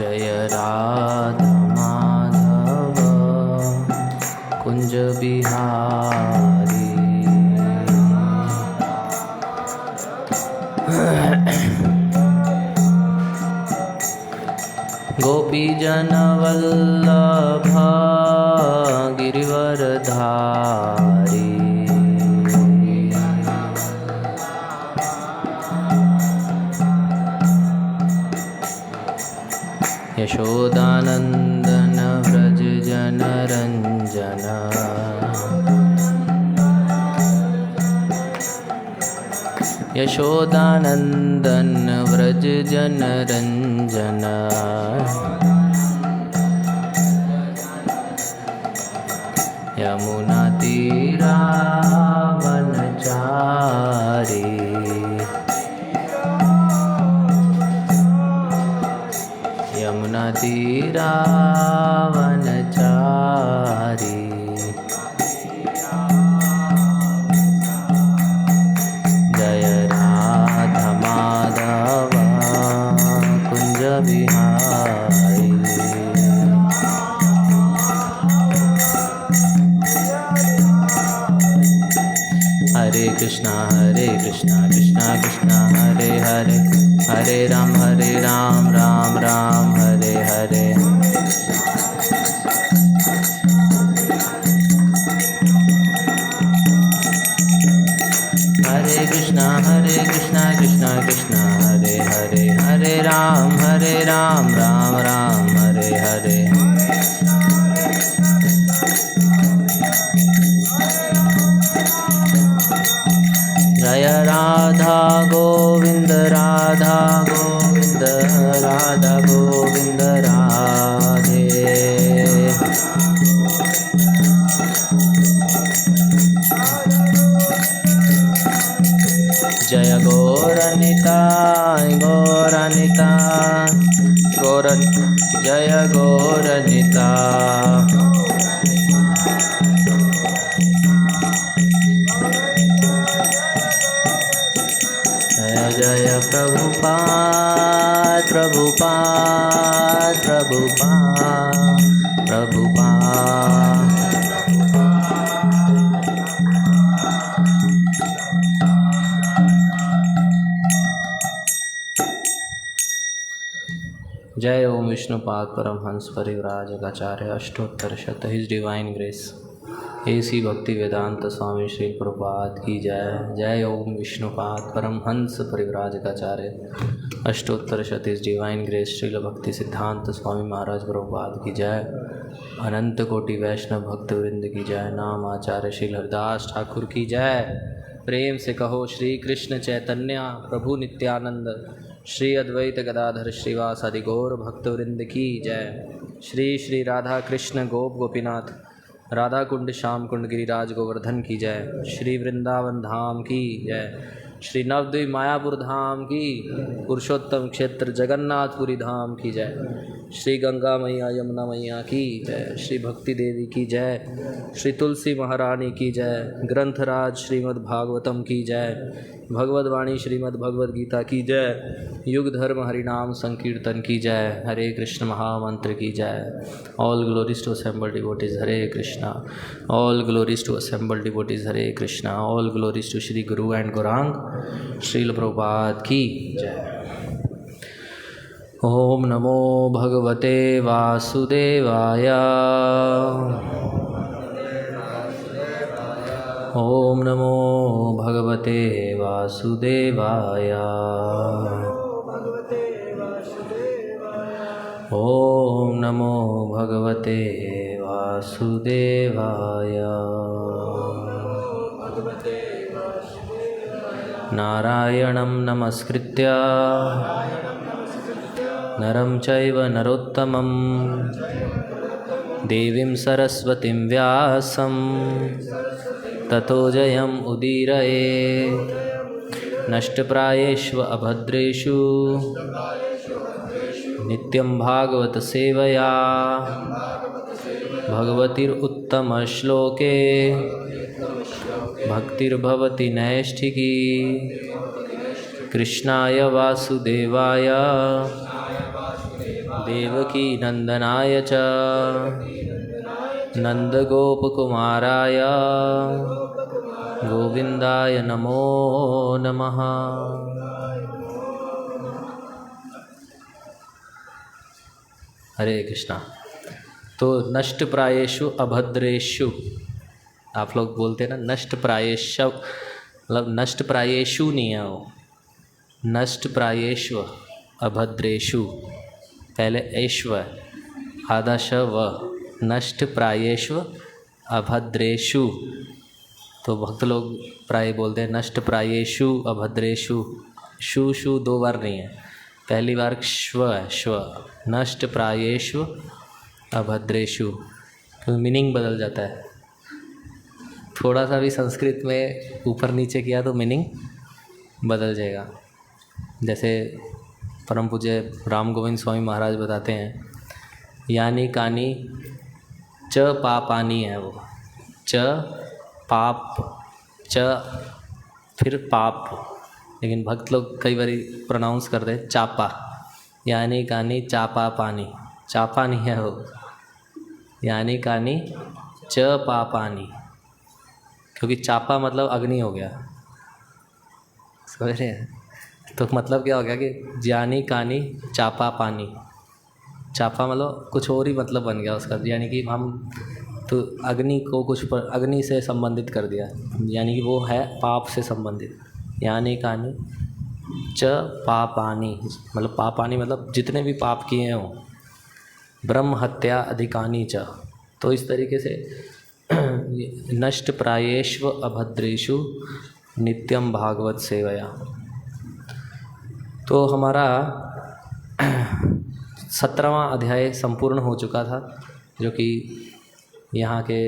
जय राधा माधव कुंज बिहारी। गोपी जन वल्लभ गिरिवरधारी। यशोदानंदन व्रज जन रंजन। यशोदानंदन व्रज जन रंजन। यमुना तीरा वनचारी। यमुना तीरा वनचारी। जय राधा माधव कुंज बिहारी। हरे कृष्णा कृष्णा कृष्णा हरे हरे, हरे राम राम राम हरे हरे। हरे कृष्णा कृष्णा कृष्णा हरे हरे, हरे राम राम राम हरे हरे। जय राधा गोविंद राधा गोविंद, राधा गोविंद राधे। जय गौरनिताय गौरनिताय गौरन, जय गौरनिताय। जय प्रभुपाद प्रभुपाद प्रभुपाद प्रभुपाद। जय ओम विष्णुपाद परमहंस परिव्राजकाचार्य अष्टोत्तर शत हिज डिवाइन ग्रेस एसी भक्ति वेदांत स्वामी श्री प्रभुपाद की जय। जय ओम विष्णुपाद परमहंस परिव्राजकाचार्य अष्टोत्तर शत हिज डिवाइन ग्रेस श्रील भक्ति सिद्धांत स्वामी महाराज प्रभुपाद की जय। अनंत कोटि वैष्णव भक्त वृंद की जय। नाम आचार्य श्री हरदास ठाकुर की जय। प्रेम से कहो श्री कृष्ण चैतन्य प्रभु नित्यानंद श्री अद्वैत गदाधर श्रीवासादि गौर भक्तवृंद की जय। श्री श्री राधा कृष्ण गोप गोपीनाथ राधा कुंड श्याम कुंड गिरिराज गोवर्धन की जय। श्री वृंदावन धाम की जय। श्री नवद्वीप मायापुर धाम की, पुरुषोत्तम क्षेत्र जगन्नाथपुरी धाम की जय। श्री गंगा मैया यमुना मैया की जय। श्री भक्ति देवी की जय। श्री तुलसी महारानी की जय। ग्रंथराज श्रीमद् भागवतम की जय। भगवद वाणी श्रीमद् भगवद गीता की जय। युग धर्म हरिनाम संकीर्तन की जय। हरे कृष्ण महामंत्र की जय। All glories to assemble devotees Hare Krishna. All glories to assemble devotees Hare Krishna. All glories to Shri guru and Gaurang Srila Prabhupada की जय। ओम नमो भगवते वासुदेवाय। ओम नमो भगवते वासुदेवाय। ओम नमो भगवते वासुदेवाय। नारायणं नमस्कृत्य नरं चैव नरोत्तमं देवीं सरस्वतीं व्यासं ततो जयम् उदीरयेत्। नष्टप्रायेषु अभद्रेषु नित्यं भागवत सेवया भगवतीरुत्तमश्लोके भक्तिर्भवति नैष्ठिकी। कृष्णाय वासुदेवाय देवकी नंदनाय च नंदगोपकुमाराय गोविंदाय नमो नमः। हरे कृष्णा। तो नष्ट प्रायेषु अभद्रेषु, आप लोग बोलते हैं ना नष्ट प्रायेश, मतलब नष्ट प्रायेषु नहीं है वो, नष्ट प्रायेष्व अभद्रेषु, पहले ऐश्व आधा व, नष्ट प्रायेष्व अभद्रेषु। तो भक्त लोग प्राय बोलते हैं नष्ट प्रायेषु अभद्रेषु, शु शु दो बार नहीं है, पहली बार श्व है, श्व, नष्ट प्रायेषु अभद्रेषु, क्योंकि मीनिंग बदल जाता है। थोड़ा सा भी संस्कृत में ऊपर नीचे किया तो मीनिंग बदल जाएगा। जैसे परम पूज्य राम गोविंद स्वामी महाराज बताते हैं, यानी कानी च पापानी है वो, च पाप, च फिर पाप, लेकिन भक्त लोग कई बार प्रोनाउंस करते हैं चापा, यानी कानी चापा पानी, चापा नहीं है वो, यानी कानी च पापानी, क्योंकि चापा मतलब अग्नि हो गया, समझ रहे हैं। तो मतलब क्या हो गया कि यानी कानी चापा पानी, चापा मतलब कुछ और ही मतलब बन गया उसका, यानी कि हम तो अग्नि को कुछ पर अग्नि से संबंधित कर दिया, यानी कि वो है पाप से संबंधित। यानी कानी च पापानी, मतलब पापानी मतलब जितने भी पाप किए हों, ब्रह्म हत्या अधिकानी च। तो इस तरीके से नष्ट प्रायेष्व अभद्रेषु नित्यम भागवत सेवया। तो हमारा 17वां अध्याय संपूर्ण हो चुका था, जो कि यहाँ के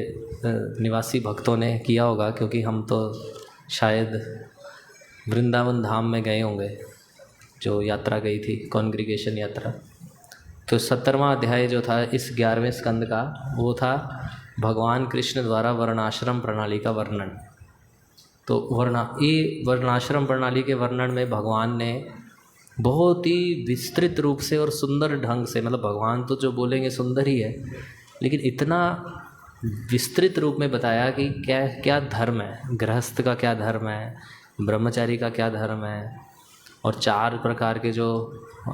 निवासी भक्तों ने किया होगा, क्योंकि हम तो शायद वृंदावन धाम में गए होंगे, जो यात्रा गई थी कॉन्ग्रीगेशन यात्रा। तो 17वां अध्याय जो था इस 11वें स्कंद का, वो था भगवान कृष्ण द्वारा वर्णाश्रम प्रणाली का वर्णन। तो ये वर्णाश्रम प्रणाली के वर्णन में भगवान ने बहुत ही विस्तृत रूप से और सुंदर ढंग से, मतलब भगवान तो जो बोलेंगे सुंदर ही है, लेकिन इतना विस्तृत रूप में बताया कि क्या क्या धर्म है, गृहस्थ का क्या धर्म है, ब्रह्मचारी का क्या धर्म है, और 4 प्रकार के जो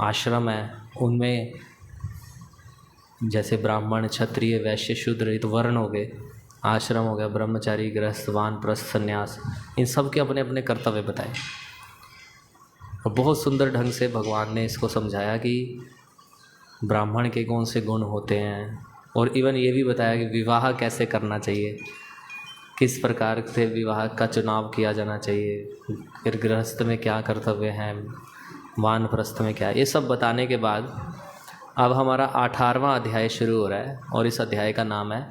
आश्रम हैं उनमें जैसे ब्राह्मण क्षत्रिय वैश्य शूद्र, ये तो वर्ण हो गए, आश्रम हो गया, ब्रह्मचारी गृहस्थ वानप्रस्थ संन्यास, इन सब के अपने अपने कर्तव्य बताए। और बहुत सुंदर ढंग से भगवान ने इसको समझाया कि ब्राह्मण के कौन से गुण होते हैं, और इवन ये भी बताया कि विवाह कैसे करना चाहिए, किस प्रकार से विवाह का चुनाव किया जाना चाहिए, फिर गृहस्थ में क्या कर्तव्य हैं, वानप्रस्थ में क्या, ये सब बताने के बाद अब हमारा 18वां अध्याय शुरू हो रहा है, और इस अध्याय का नाम है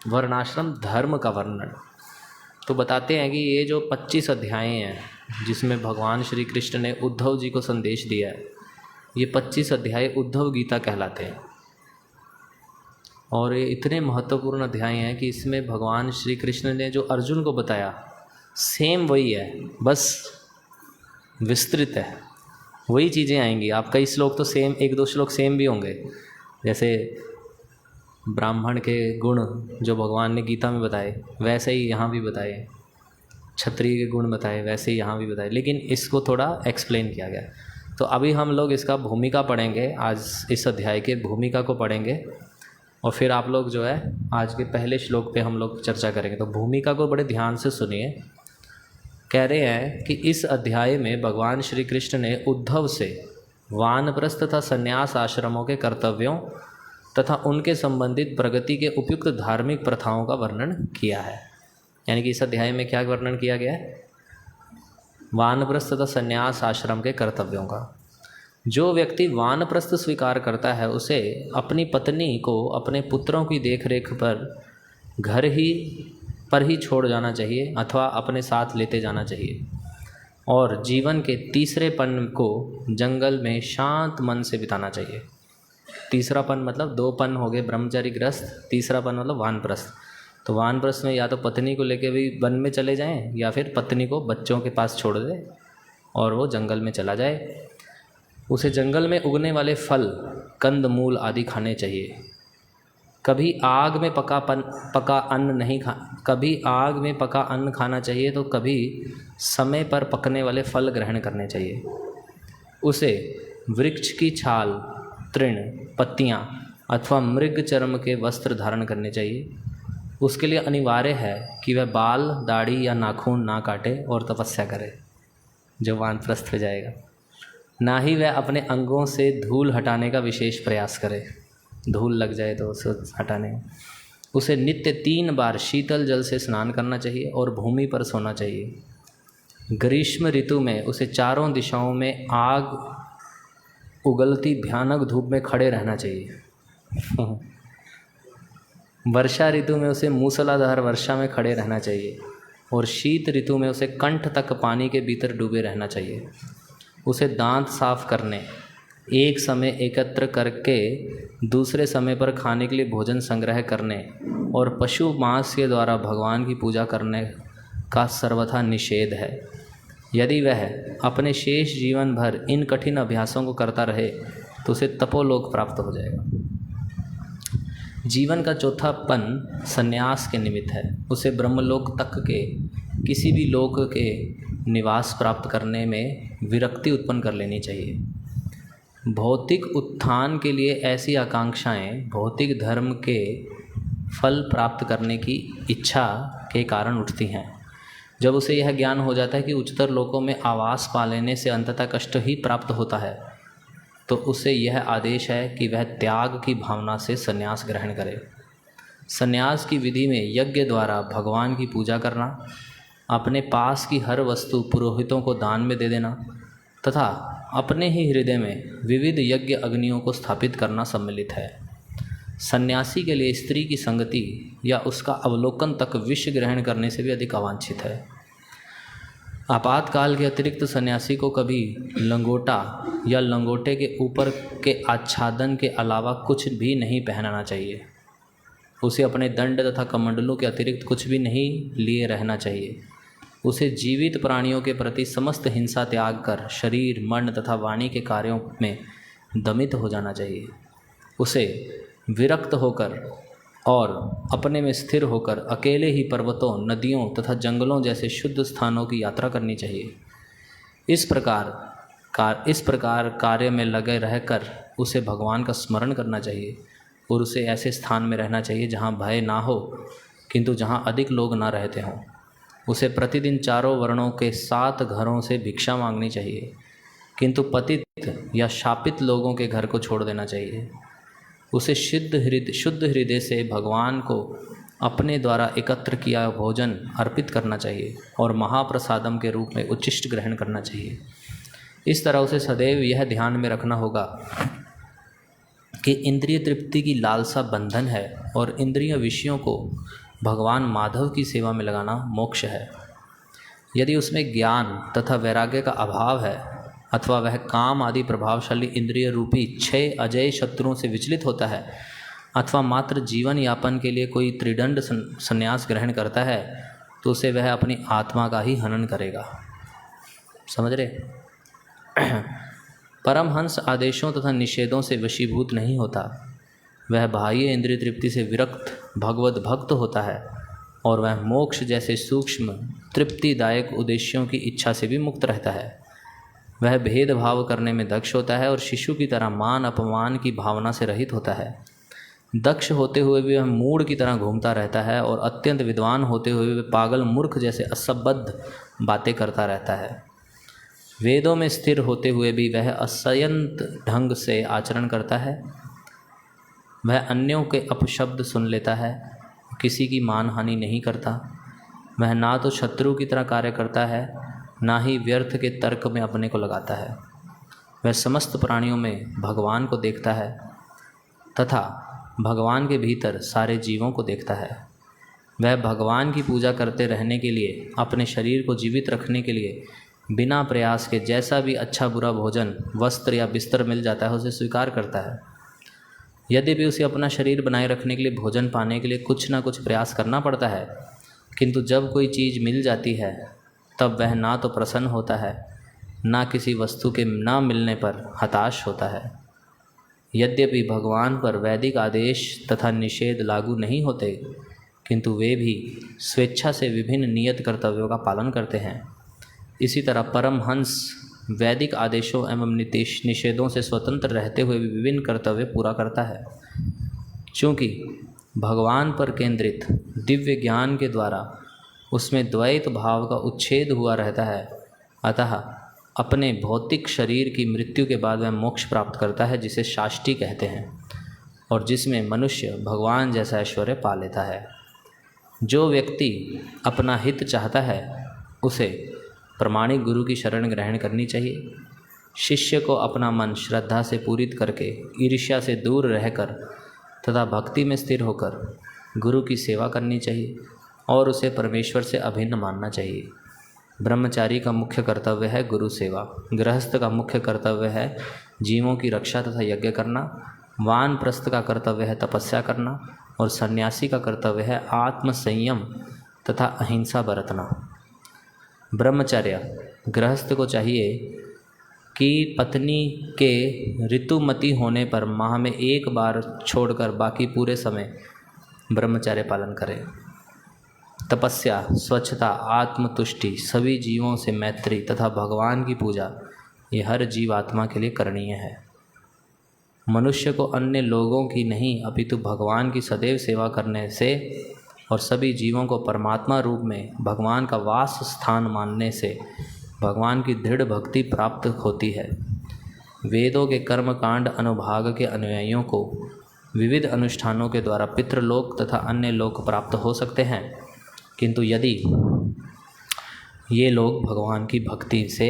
वर्णाश्रम धर्म का वर्णन। तो बताते हैं कि ये जो 25 अध्याय हैं जिसमें भगवान श्री कृष्ण ने उद्धव जी को संदेश दिया है, ये 25 अध्याय उद्धव गीता कहलाते हैं। और ये इतने महत्वपूर्ण अध्याय हैं कि इसमें भगवान श्री कृष्ण ने जो अर्जुन को बताया सेम वही है, बस विस्तृत है, वही चीज़ें आएंगी। आप कई श्लोक तो सेम, 1-2 श्लोक सेम भी होंगे, जैसे ब्राह्मण के गुण जो भगवान ने गीता में बताए वैसे ही यहाँ भी बताए, क्षत्रिय के गुण बताए वैसे ही यहाँ भी बताए, लेकिन इसको थोड़ा एक्सप्लेन किया गया। तो अभी हम लोग इसका भूमिका पढ़ेंगे, आज इस अध्याय के भूमिका को पढ़ेंगे, और फिर आप लोग जो है आज के पहले श्लोक पे हम लोग चर्चा करेंगे। तो भूमिका को बड़े ध्यान से सुनिए। कह रहे हैं कि इस अध्याय में भगवान श्री कृष्ण ने उद्धव से वानप्रस्थ तथा संन्यास आश्रमों के कर्तव्यों तथा उनके संबंधित प्रगति के उपयुक्त धार्मिक प्रथाओं का वर्णन किया है। यानी कि इस अध्याय में क्या वर्णन किया गया है? वानप्रस्थ तथा संन्यास आश्रम के कर्तव्यों का। जो व्यक्ति वानप्रस्थ स्वीकार करता है उसे अपनी पत्नी को अपने पुत्रों की देखरेख पर घर ही छोड़ जाना चाहिए अथवा अपने साथ लेते जाना चाहिए, और जीवन के तीसरे पन को जंगल में शांत मन से बिताना चाहिए। तीसरा पन मतलब 2 पन हो गए, ब्रह्मचारी गृहस्थ, तीसरा पन मतलब वानप्रस्थ। तो वानप्रस्थ में या तो पत्नी को लेके भी वन में चले जाएं, या फिर पत्नी को बच्चों के पास छोड़ दे और वो जंगल में चला जाए। उसे जंगल में उगने वाले फल कंदमूल आदि खाने चाहिए। कभी आग में पका अन्न खाना चाहिए, तो कभी समय पर पकने वाले फल ग्रहण करने चाहिए। उसे वृक्ष की छाल, तृण, पत्तियां अथवा मृग चर्म के वस्त्र धारण करने चाहिए। उसके लिए अनिवार्य है कि वह बाल, दाढ़ी या नाखून ना काटे और तपस्या करे, जो वानप्रस्थ हो जाएगा। ना ही वह अपने अंगों से धूल हटाने का विशेष प्रयास करे, धूल लग जाए तो उसे हटाने। उसे नित्य 3 बार शीतल जल से स्नान करना चाहिए और भूमि पर सोना चाहिए। ग्रीष्म ऋतु में उसे चारों दिशाओं में आग उगलती भयानक धूप में खड़े रहना चाहिए। वर्षा ऋतु में उसे मूसलाधार वर्षा में खड़े रहना चाहिए और शीत ऋतु में उसे कंठ तक पानी के भीतर डूबे रहना चाहिए। उसे दांत साफ करने, एक समय एकत्र करके दूसरे समय पर खाने के लिए भोजन संग्रह करने और पशु मांस के द्वारा भगवान की पूजा करने का सर्वथा निषेध है। यदि वह अपने शेष जीवन भर इन कठिन अभ्यासों को करता रहे तो उसे तपोलोक प्राप्त हो जाएगा। जीवन का चौथापन संन्यास के निमित्त है। उसे ब्रह्मलोक तक के किसी भी लोक के निवास प्राप्त करने में विरक्ति उत्पन्न कर लेनी चाहिए। भौतिक उत्थान के लिए ऐसी आकांक्षाएं भौतिक धर्म के फल प्राप्त करने की इच्छा के कारण उठती हैं। जब उसे यह ज्ञान हो जाता है कि उच्चतर लोकों में आवास पा लेने से अंततः कष्ट ही प्राप्त होता है, तो उसे यह आदेश है कि वह त्याग की भावना से संन्यास ग्रहण करे। संन्यास की विधि में यज्ञ द्वारा भगवान की पूजा करना, अपने पास की हर वस्तु पुरोहितों को दान में दे देना तथा अपने ही हृदय में विविध यज्ञ अग्नियों को स्थापित करना सम्मिलित है। सन्यासी के लिए स्त्री की संगति या उसका अवलोकन तक विष ग्रहण करने से भी अधिक अवांछित है। आपातकाल के अतिरिक्त सन्यासी को कभी लंगोटा या लंगोटे के ऊपर के आच्छादन के अलावा कुछ भी नहीं पहनना चाहिए। उसे अपने दंड तथा कमंडलों के अतिरिक्त कुछ भी नहीं लिए रहना चाहिए। उसे जीवित प्राणियों के प्रति समस्त हिंसा त्याग कर शरीर, मन तथा वाणी के कार्यों में दमित हो जाना चाहिए। उसे विरक्त होकर और अपने में स्थिर होकर अकेले ही पर्वतों, नदियों तथा जंगलों जैसे शुद्ध स्थानों की यात्रा करनी चाहिए। इस प्रकार कार्य में लगे रहकर उसे भगवान का स्मरण करना चाहिए और उसे ऐसे स्थान में रहना चाहिए जहाँ भय ना हो किंतु जहाँ अधिक लोग ना रहते हों। उसे प्रतिदिन 4 वर्णों के 7 घरों से भिक्षा मांगनी चाहिए, किंतु पतित या शापित लोगों के घर को छोड़ देना चाहिए। उसे शुद्ध हृदय से भगवान को अपने द्वारा एकत्र किया भोजन अर्पित करना चाहिए और महाप्रसादम के रूप में उच्छिष्ट ग्रहण करना चाहिए। इस तरह उसे सदैव यह ध्यान में रखना होगा कि इंद्रिय तृप्ति की लालसा बंधन है और इंद्रिय विषयों को भगवान माधव की सेवा में लगाना मोक्ष है। यदि उसमें ज्ञान तथा वैराग्य का अभाव है अथवा वह काम आदि प्रभावशाली इंद्रिय रूपी 6 अजय शत्रुओं से विचलित होता है अथवा मात्र जीवन यापन के लिए कोई त्रिदंड संन्यास ग्रहण करता है, तो उसे वह अपनी आत्मा का ही हनन करेगा। समझ रहे? परमहंस आदेशों तथा निषेधों से वशीभूत नहीं होता। वह बाह्य इंद्रिय तृप्ति से विरक्त भगवत भक्त होता है और वह मोक्ष जैसे सूक्ष्म तृप्तिदायक उद्देश्यों की इच्छा से भी मुक्त रहता है। वह भेदभाव करने में दक्ष होता है और शिशु की तरह मान अपमान की भावना से रहित होता है। दक्ष होते हुए भी वह मूढ़ की तरह घूमता रहता है और अत्यंत विद्वान होते हुए वह पागल मूर्ख जैसे असंबद्ध बातें करता रहता है। वेदों में स्थिर होते हुए भी वह असंयत ढंग से आचरण करता है। वह अन्यों के अपशब्द सुन लेता है, किसी की मानहानि नहीं करता। वह ना तो शत्रु की तरह कार्य करता है, ना ही व्यर्थ के तर्क में अपने को लगाता है। वह समस्त प्राणियों में भगवान को देखता है तथा भगवान के भीतर सारे जीवों को देखता है। वह भगवान की पूजा करते रहने के लिए, अपने शरीर को जीवित रखने के लिए बिना प्रयास के जैसा भी अच्छा बुरा भोजन, वस्त्र या बिस्तर मिल जाता है उसे स्वीकार करता है। यदि भी उसे अपना शरीर बनाए रखने के लिए भोजन पाने के लिए कुछ ना कुछ प्रयास करना पड़ता है, किंतु जब कोई चीज़ मिल जाती है तब वह ना तो प्रसन्न होता है, ना किसी वस्तु के ना मिलने पर हताश होता है। यद्यपि भगवान पर वैदिक आदेश तथा निषेध लागू नहीं होते, किंतु वे भी स्वेच्छा से विभिन्न नियत कर्तव्यों का पालन करते हैं। इसी तरह परमहंस वैदिक आदेशों एवं निषेधों से स्वतंत्र रहते हुए भी विभिन्न कर्तव्य पूरा करता है। चूँकि भगवान पर केंद्रित दिव्य ज्ञान के द्वारा उसमें द्वैत भाव का उच्छेद हुआ रहता है, अतः अपने भौतिक शरीर की मृत्यु के बाद वह मोक्ष प्राप्त करता है, जिसे शाष्टी कहते हैं, और जिसमें मनुष्य भगवान जैसा ऐश्वर्य पा लेता है। जो व्यक्ति अपना हित चाहता है उसे प्रमाणिक गुरु की शरण ग्रहण करनी चाहिए। शिष्य को अपना मन श्रद्धा से पूरित करके ईर्ष्या से दूर रहकर तथा भक्ति में स्थिर होकर गुरु की सेवा करनी चाहिए और उसे परमेश्वर से अभिन्न मानना चाहिए। ब्रह्मचारी का मुख्य कर्तव्य है गुरु सेवा, गृहस्थ का मुख्य कर्तव्य है जीवों की रक्षा तथा यज्ञ करना, वानप्रस्थ का कर्तव्य है तपस्या करना और सन्यासी का कर्तव्य है आत्म संयम तथा अहिंसा बरतना। ब्रह्मचर्य गृहस्थ को चाहिए कि पत्नी के ऋतुमती होने पर माह में एक बार छोड़कर बाकी पूरे समय ब्रह्मचर्य पालन करें। तपस्या, स्वच्छता, आत्मतुष्टि, सभी जीवों से मैत्री तथा भगवान की पूजा, ये हर जीवात्मा के लिए करणीय है। मनुष्य को अन्य लोगों की नहीं अपितु भगवान की सदैव सेवा करने से और सभी जीवों को परमात्मा रूप में भगवान का वास स्थान मानने से भगवान की दृढ़ भक्ति प्राप्त होती है। वेदों के कर्मकांड अनुभाग के अनुयायियों को विविध अनुष्ठानों के द्वारा पितृलोक तथा अन्य लोक प्राप्त हो सकते हैं, किंतु यदि ये लोग भगवान की भक्ति से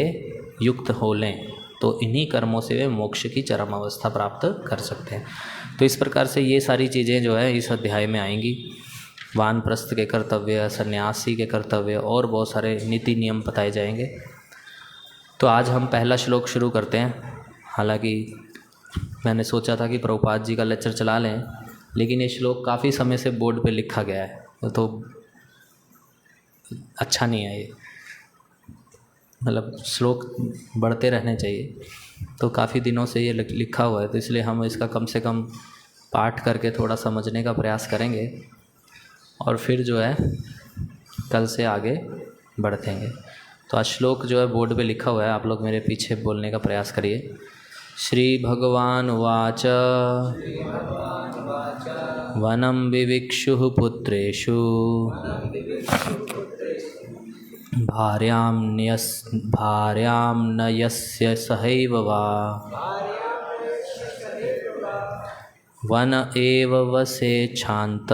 युक्त हो लें तो इन्हीं कर्मों से वे मोक्ष की चरम अवस्था प्राप्त कर सकते हैं। तो इस प्रकार से ये सारी चीज़ें जो है इस अध्याय में आएंगी। वानप्रस्थ के कर्तव्य, सन्यासी के कर्तव्य और बहुत सारे नीति नियम बताए जाएंगे। तो आज हम पहला श्लोक शुरू करते हैं। हालांकि मैंने सोचा था कि प्रभुपाद जी का लेक्चर चला लें, लेकिन ये श्लोक काफ़ी समय से बोर्ड पे लिखा गया है तो अच्छा नहीं है। ये मतलब श्लोक बढ़ते रहने चाहिए, तो काफ़ी दिनों से ये लिखा हुआ है, तो इसलिए हम इसका कम से कम पाठ करके थोड़ा समझने का प्रयास करेंगे और फिर जो है कल से आगे बढ़ेंगे। तो आज श्लोक जो है बोर्ड पे लिखा हुआ है, आप लोग मेरे पीछे बोलने का प्रयास करिए। श्री भगवान उवाच वनं विविक्षुः पुत्रेषु भार्यां न यस्य सहैव वा वन एव वसेच्छान्त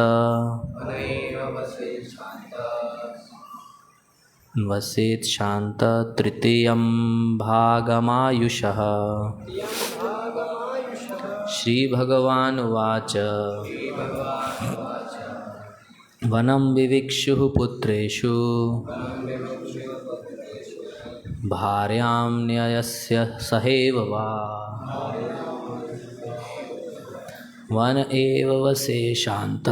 वसेत् शान्त तृतीयं भागमायुषः। श्री भगवान उवाच वनं विविक्षुः पुत्रेषु भार्यां न्यस्य सहैव वा वन एव वसेशान्त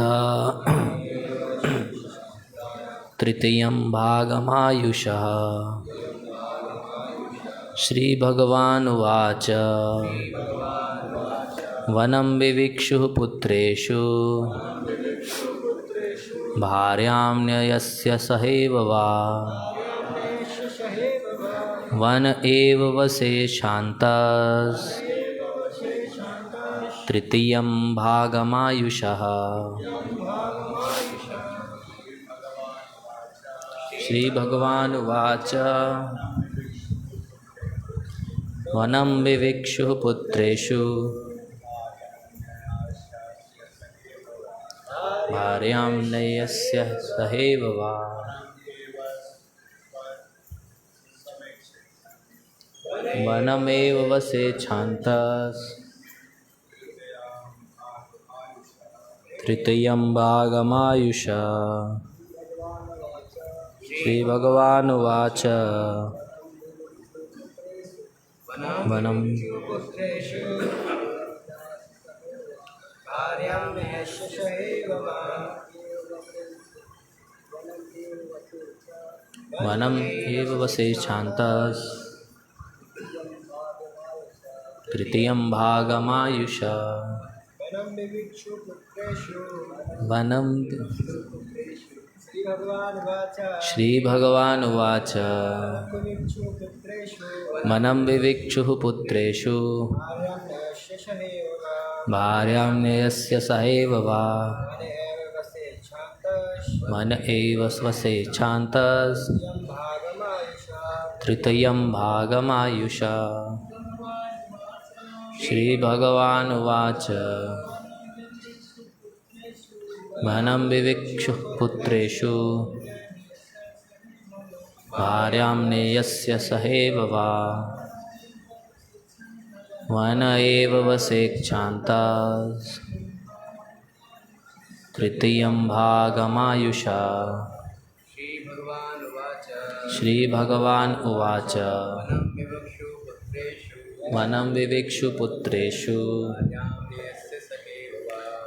तृतीयं भागमायुषः। श्री भगवान उवाच वनं विविक्षुः पुत्रेषु भार्यां न्यस्य सहैव वा वन एव वसेशान्त तृतीयं भागमायुषः। श्री भगवान उवाच वनं विविक्षुः पुत्रेषु भार्यां न्यस्य सहैव वा वनमेव वसेच्छान्त तृतीयं भागमायुषः। श्री भगवान उवाच वनं वनम् एव वसेच्छान्त तृतीयं भागमायुषा वनं श्रीभगवानुवाच वनं विविक्षुः पुत्रेषु भार्यां न्यस्य सहैव वा मन एव स्वसेच्छान्तस् तृतीयं भागमायुषा। श्रीभगवानुवाच वनं विविक्षुः पुत्रेषु भार्यां नेयस्य सहैव वा वन एव वसेच्छान्तस् तृतीयं भागमायुषा। श्रीभगवान् उवाच वनं विविक्षु पुत्रेषु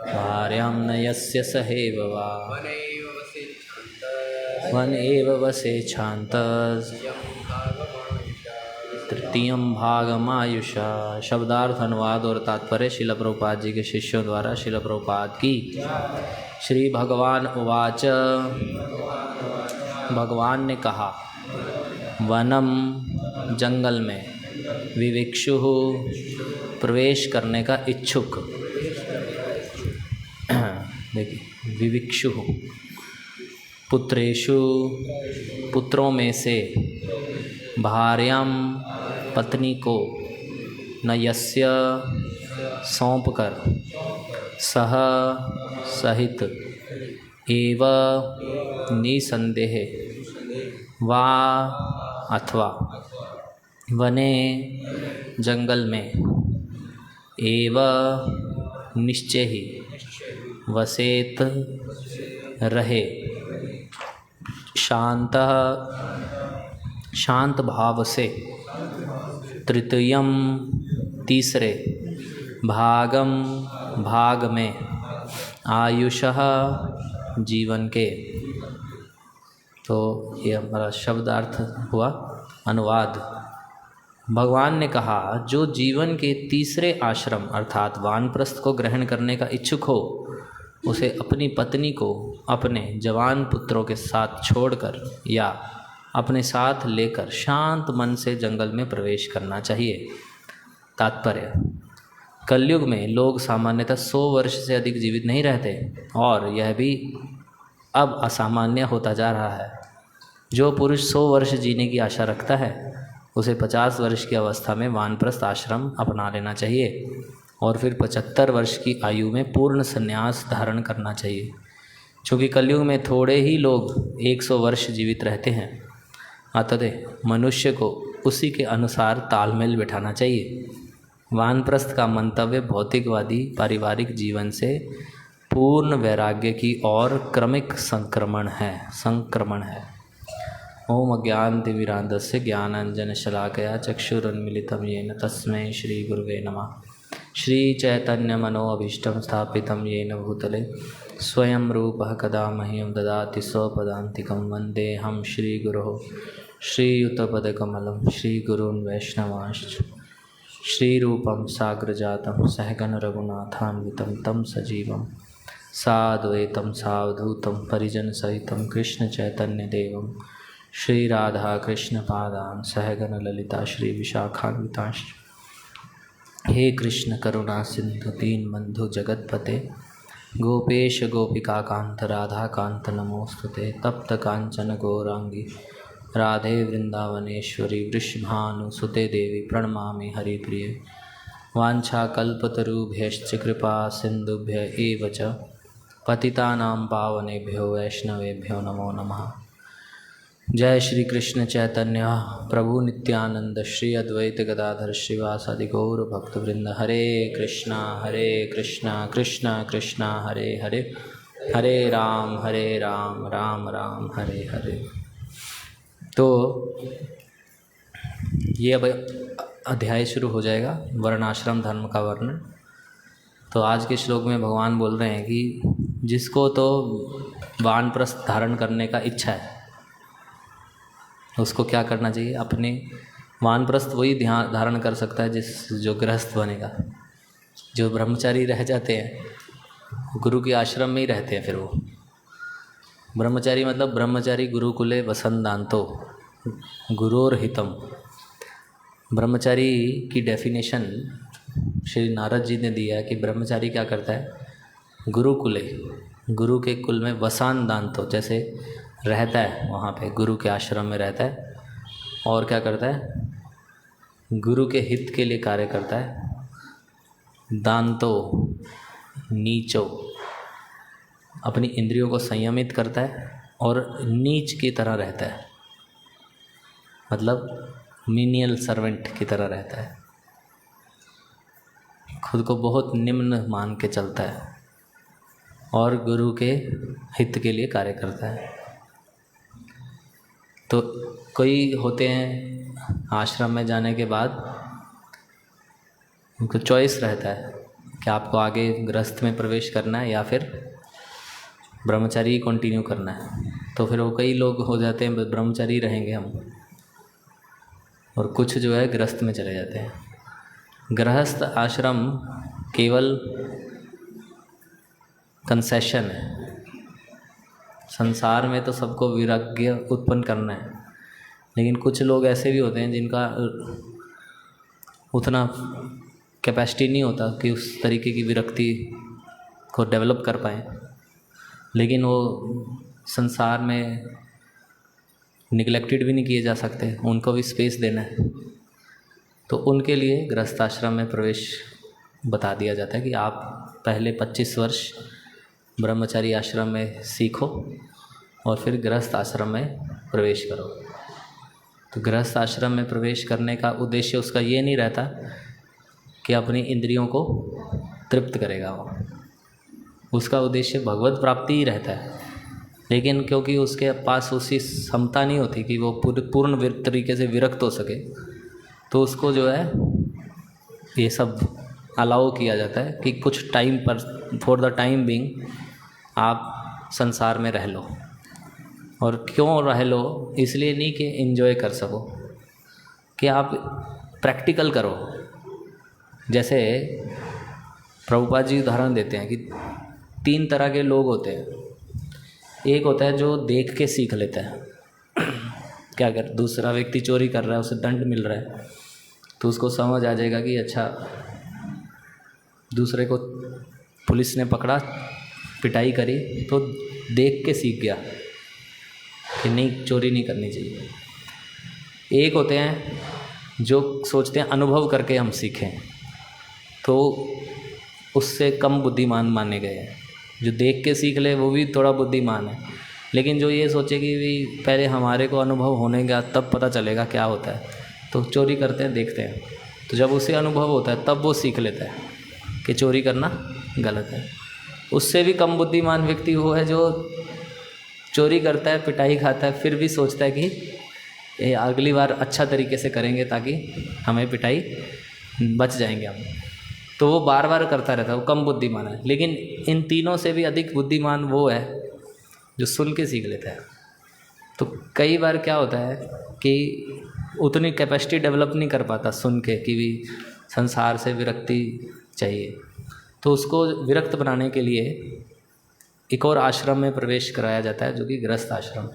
भार्यां नयस्य सहैव वा वन एव वसेच्छान्तस् तृतीयं भागमायुषा। शब्दार्थ, अनुवाद और तात्पर्य श्रील प्रभुपाद जी के शिष्यों द्वारा श्रील प्रभुपाद की। श्री भगवान उवाच, भगवान ने कहा, वनम जंगल में, विविक्षु प्रवेश करने का इच्छुक। देखिए, विविक्षु पुत्रेषु पुत्रों में से, भार्यां पत्नी को, न यस्य सौंप कर, सह सहित, एव निसंदेह, वा अथवा, वने जंगल में, एव निश्चय ही, वसेत रहे, शांत भाव से, तृतीयम तीसरे, भागम भाग में, आयुषः जीवन के। तो ये हमारा शब्दार्थ हुआ। अनुवाद, भगवान ने कहा, जो जीवन के तीसरे आश्रम अर्थात वानप्रस्थ को ग्रहण करने का इच्छुक हो, उसे अपनी पत्नी को अपने जवान पुत्रों के साथ छोड़कर या अपने साथ लेकर शांत मन से जंगल में प्रवेश करना चाहिए। तात्पर्य, कलयुग में लोग सामान्यतः 100 वर्ष से अधिक जीवित नहीं रहते और यह भी अब असामान्य होता जा रहा है। जो पुरुष 100 वर्ष जीने की आशा रखता है, उसे 50 वर्ष की अवस्था में वानप्रस्थ आश्रम अपना लेना चाहिए और फिर 75 वर्ष की आयु में पूर्ण संन्यास धारण करना चाहिए। चूँकि कलयुग में थोड़े ही लोग 100 वर्ष जीवित रहते हैं, अतः मनुष्य को उसी के अनुसार तालमेल बिठाना चाहिए। वानप्रस्थ का मंतव्य भौतिकवादी पारिवारिक जीवन से पूर्ण वैराग्य की ओर क्रमिक संक्रमण है। ओम अज्ञानतिमिरान्धस्य ज्ञानाञ्जनशलाकया चक्षुरुन्मीलितं येन तस्मै श्रीगुरुवे नमः। श्रीचैतन्यमनोभीष्टं स्थापितं येन भूतले स्वयं रूपः कदा मह्यं ददाति स्वपदान्तिकं। वन्देऽहं श्रीगुरोः श्रीयुतपदकमलं श्रीगुरून् वैष्णवांश्च। श्रीरूपं साग्रजातं सहगण रघुनाथान्वितं तं सजीवं साद्वैतं सावधूतं परिजनसहितं कृष्णचैतन्यदेवं श्रीराधाकृष्णपादान् सहगण ललिता श्रीविशाखान्वितांश्च। हे कृष्ण करुणा सिंधु दीनबन्धु जगत्पते, गोपेश गोपिकाकान्त राधाकान्त नमोस्तुते। तप्त कांचन गौरांगी राधे वृंदावनेश्वरी वृषभानुसुते देवी प्रणमामि हरिप्रिये। वाञ्छाकल्पतरुभ्यश्च कृपा सिन्धुभ्य एव च पतितानां पावनेभ्यो वैष्णवेभ्यो नमो नमः। जय श्री कृष्ण चैतन्य प्रभु नित्यानंद श्री अद्वैत गदाधर श्रीवासादि गौर भक्तवृंद। हरे कृष्णा कृष्णा कृष्णा हरे हरे, हरे राम राम राम हरे हरे। तो ये अब अध्याय शुरू हो जाएगा, वर्णाश्रम धर्म का वर्णन। तो आज के श्लोक में भगवान बोल रहे हैं कि जिसको तो वानप्रस्थ धारण करने का इच्छा है, उसको क्या करना चाहिए? अपने वानप्रस्थ वही ध्यान धारण कर सकता है जो गृहस्थ बनेगा। जो ब्रह्मचारी रह जाते हैं गुरु के आश्रम में ही रहते हैं। फिर वो ब्रह्मचारी मतलब ब्रह्मचारी गुरुकुले वसंदांतो गुरोर हितम। ब्रह्मचारी की डेफिनेशन श्री नारद जी ने दिया है कि ब्रह्मचारी क्या करता है, गुरुकुले गुरु के कुल में वसंदांतो जैसे रहता है, वहाँ पे गुरु के आश्रम में रहता है और क्या करता है, गुरु के हित के लिए कार्य करता है। दांतो नीचो अपनी इंद्रियों को संयमित करता है और नीच की तरह रहता है, मतलब मीनियल सर्वेंट की तरह रहता है, खुद को बहुत निम्न मान के चलता है और गुरु के हित के लिए कार्य करता है। तो कोई होते हैं आश्रम में जाने के बाद उनको चॉइस रहता है कि आपको आगे गृहस्थ में प्रवेश करना है या फिर ब्रह्मचारी कंटिन्यू करना है। तो फिर वो कई लोग हो जाते हैं ब्रह्मचारी रहेंगे हम, और कुछ जो है गृहस्थ में चले जाते हैं। गृहस्थ आश्रम केवल कंसेशन है। संसार में तो सबको वैराग्य उत्पन्न करना है, लेकिन कुछ लोग ऐसे भी होते हैं जिनका उतना कैपेसिटी नहीं होता कि उस तरीके की विरक्ति को डेवलप कर पाएँ, लेकिन वो संसार में निगलेक्टेड भी नहीं किए जा सकते, उनको भी स्पेस देना है। तो उनके लिए गृहस्थ आश्रम में प्रवेश बता दिया जाता है कि आप पहले 25 वर्ष ब्रह्मचारी आश्रम में सीखो और फिर गृहस्थ आश्रम में प्रवेश करो। तो गृहस्थ आश्रम में प्रवेश करने का उद्देश्य उसका ये नहीं रहता कि अपनी इंद्रियों को तृप्त करेगा वो, उसका उद्देश्य भगवत प्राप्ति ही रहता है। लेकिन क्योंकि उसके पास उसी क्षमता नहीं होती कि वो पूर्ण तरीके से विरक्त हो सके, तो उसको जो है ये सब अलाउ किया जाता है कि कुछ टाइम पर फॉर द टाइम बीइंग आप संसार में रह लो। और क्यों रह लो, इसलिए नहीं कि एंजॉय कर सको, कि आप प्रैक्टिकल करो। जैसे प्रभुपाद जी उदाहरण देते हैं कि 3 तरह के लोग होते हैं। एक होता है जो देख के सीख लेता है, क्या कर दूसरा व्यक्ति चोरी कर रहा है, उसे दंड मिल रहा है तो उसको समझ आ जाएगा कि अच्छा दूसरे को पुलिस ने पकड़ा, पिटाई करी, तो देख के सीख गया कि नहीं चोरी नहीं करनी चाहिए। एक होते हैं जो सोचते हैं अनुभव करके हम सीखें, तो उससे कम बुद्धिमान माने गए हैं। जो देख के सीख ले वो भी थोड़ा बुद्धिमान है, लेकिन जो ये सोचे कि भी पहले हमारे को अनुभव होने का तब पता चलेगा क्या होता है, तो चोरी करते हैं, देखते हैं, तो जब उसे अनुभव होता है तब वो सीख लेता है कि चोरी करना गलत है। उससे भी कम बुद्धिमान व्यक्ति वो है जो चोरी करता है, पिटाई खाता है, फिर भी सोचता है कि ये अगली बार अच्छा तरीके से करेंगे ताकि हमें पिटाई बच जाएंगे हम। तो वो बार बार करता रहता है, वो कम बुद्धिमान है। लेकिन इन तीनों से भी अधिक बुद्धिमान वो है जो सुन के सीख लेता है। तो कई बार क्या होता है कि उतनी कैपेसिटी डेवलप नहीं कर पाता सुन के कि भी संसार से विरक्ति चाहिए, तो उसको विरक्त बनाने के लिए एक और आश्रम में प्रवेश कराया जाता है जो कि गृहस्थ आश्रम।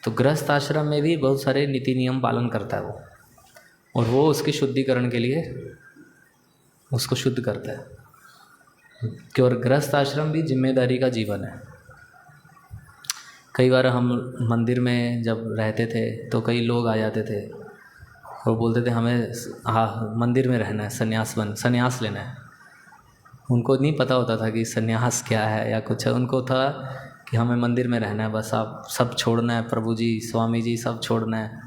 तो गृहस्थ आश्रम में भी बहुत सारे नीति नियम पालन करता है वो, और वो उसके शुद्धिकरण के लिए उसको शुद्ध करता है। कि और गृहस्थ आश्रम भी जिम्मेदारी का जीवन है। कई बार हम मंदिर में जब रहते थे तो कई लोग आ जाते थे और बोलते थे हमें मंदिर में रहना है, संन्यास लेना है। उनको नहीं पता होता था कि संन्यास क्या है या कुछ है, उनको था कि हमें मंदिर में रहना है, बस आप सब छोड़ना है, प्रभु जी स्वामी जी सब छोड़ना है।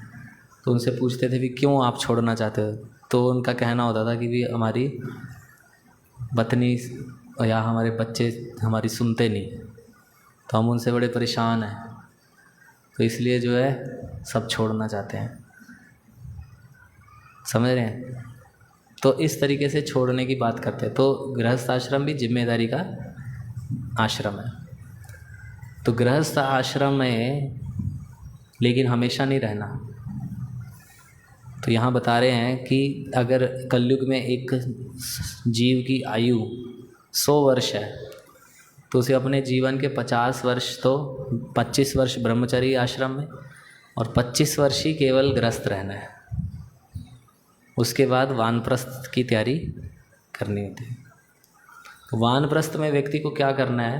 तो उनसे पूछते थे भी क्यों आप छोड़ना चाहते हो, तो उनका कहना होता था कि भी हमारी पत्नी या हमारे बच्चे हमारी सुनते नहीं, तो हम उनसे बड़े परेशान हैं, तो इसलिए जो है सब छोड़ना चाहते हैं। समझ रहे हैं? तो इस तरीके से छोड़ने की बात करते हैं। तो गृहस्थ आश्रम भी जिम्मेदारी का आश्रम है। तो गृहस्थ आश्रम में लेकिन हमेशा नहीं रहना। तो यहाँ बता रहे हैं कि अगर कलयुग में एक जीव की आयु 100 वर्ष है तो उसे अपने जीवन के 50 वर्ष तो 25 वर्ष ब्रह्मचर्य आश्रम में और 25 वर्ष ही केवल गृहस्थ रहना है। उसके बाद वानप्रस्थ की तैयारी करनी होती है। तो वानप्रस्थ में व्यक्ति को क्या करना है,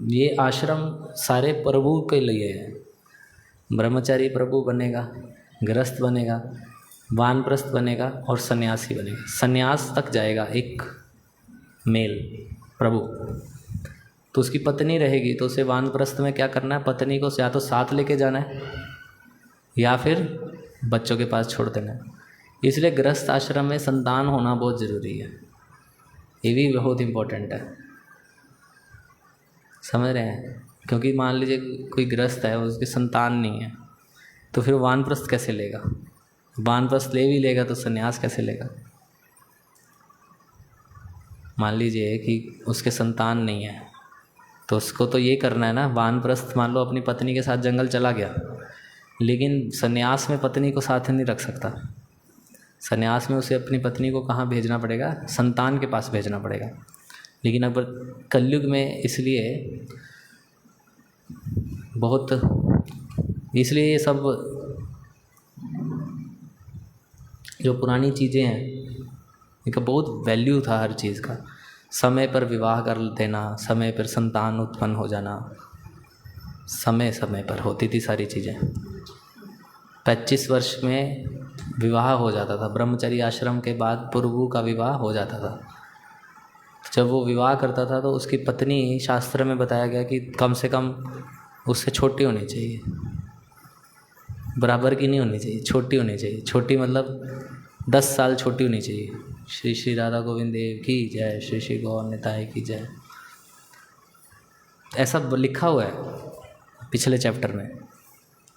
ये आश्रम सारे प्रभु के लिए है। ब्रह्मचारी प्रभु बनेगा, गृहस्थ बनेगा, वानप्रस्थ बनेगा और सन्यासी बनेगा। सन्यास तक जाएगा एक मेल प्रभु, तो उसकी पत्नी रहेगी तो उसे वानप्रस्थ में क्या करना है, पत्नी को या तो साथ लेके जाना है या फिर बच्चों के पास छोड़ देना है। इसलिए गृहस्थ आश्रम में संतान होना बहुत ज़रूरी है, ये भी बहुत इम्पोर्टेंट है, समझ रहे हैं। क्योंकि मान लीजिए कोई गृहस्थ है, उसकी संतान नहीं है, तो फिर वानप्रस्थ कैसे लेगा, वानप्रस्थ ले भी लेगा तो सन्यास कैसे लेगा। मान लीजिए कि उसके संतान नहीं है तो उसको तो ये करना है ना, वानप्रस्थ मान लो अपनी पत्नी के साथ जंगल चला गया, लेकिन सन्यास में पत्नी को साथ नहीं रख सकता। सन्यास में उसे अपनी पत्नी को कहाँ भेजना पड़ेगा, संतान के पास भेजना पड़ेगा। लेकिन अब कलयुग में इसलिए ये सब जो पुरानी चीज़ें हैं इनका बहुत वैल्यू था हर चीज़ का। समय पर विवाह कर देना, समय पर संतान उत्पन्न हो जाना, समय समय पर होती थी सारी चीज़ें। 25 वर्ष में विवाह हो जाता था, ब्रह्मचर्य आश्रम के बाद प्रभु का विवाह हो जाता था। जब वो विवाह करता था तो उसकी पत्नी, शास्त्र में बताया गया कि कम से कम उससे छोटी होनी चाहिए, बराबर की नहीं होनी चाहिए, छोटी होनी चाहिए। छोटी मतलब 10 साल छोटी होनी चाहिए। श्री श्री राधा गोविंद देव की जय, श्री श्री गौर निताई की जय, ऐसा लिखा हुआ है पिछले चैप्टर में।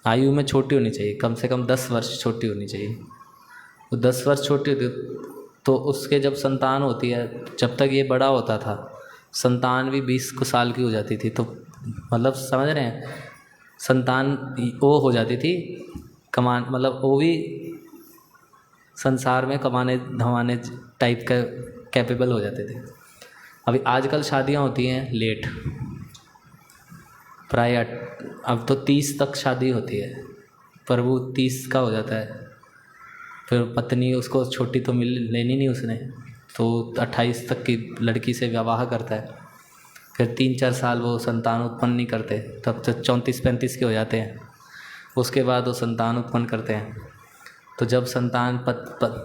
आयु में छोटी होनी चाहिए, कम से कम 10 वर्ष छोटी होनी चाहिए। तो 10 वर्ष छोटी होती तो उसके जब संतान होती है, जब तक ये बड़ा होता था संतान भी 20 साल की हो जाती थी। तो मतलब समझ रहे हैं, संतान वो हो जाती थी कमान, मतलब वो भी संसार में कमाने धमाने टाइप का कैपेबल हो जाते थे। अभी आजकल शादियां होती हैं लेट, प्राय अब तो 30 तक शादी होती है, प्रभु 30 का हो जाता है, फिर पत्नी उसको छोटी तो लेनी नहीं उसने, तो 28 तक की लड़की से विवाह करता है। फिर 3-4 साल वो संतान उत्पन्न नहीं करते, तब तक 34-35 के हो जाते हैं। उसके बाद वो संतान उत्पन्न करते हैं, तो जब संतान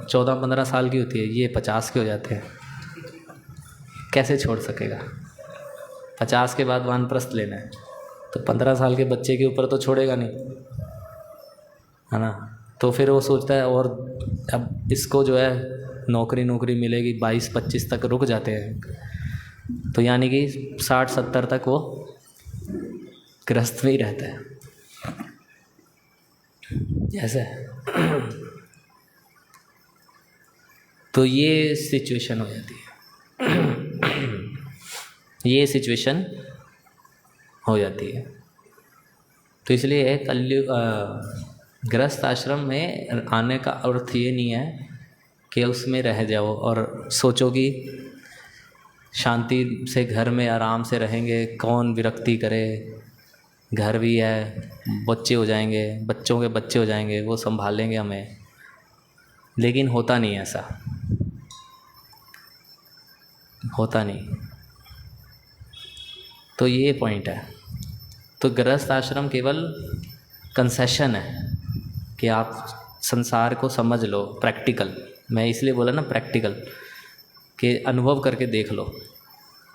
14-15 साल की होती है, ये 50 के हो जाते हैं। कैसे छोड़ सकेगा, 50 के बाद वानप्रस्थ लेना है, तो 15 साल के बच्चे के ऊपर तो छोड़ेगा नहीं, है ना। तो फिर वो सोचता है और अब इसको जो है नौकरी मिलेगी, 22-25 तक रुक जाते हैं। तो यानी कि 60-70 तक वो गृहस्थ में ही रहता है। ऐसा है। तो ये सिचुएशन हो जाती है, ये सिचुएशन हो जाती है। तो इसलिए कलयुग गृहस्थ आश्रम में आने का अर्थ ये नहीं है कि उसमें रह जाओ और सोचो कि शांति से घर में आराम से रहेंगे, कौन विरक्ति करे, घर भी है, बच्चे हो जाएंगे, बच्चों के बच्चे हो जाएंगे, वो संभालेंगे हमें। लेकिन होता नहीं ऐसा, होता नहीं। तो ये पॉइंट है। तो गृहस्थ आश्रम केवल कंसेशन है कि आप संसार को समझ लो, प्रैक्टिकल। मैं इसलिए बोला ना प्रैक्टिकल, कि अनुभव करके देख लो।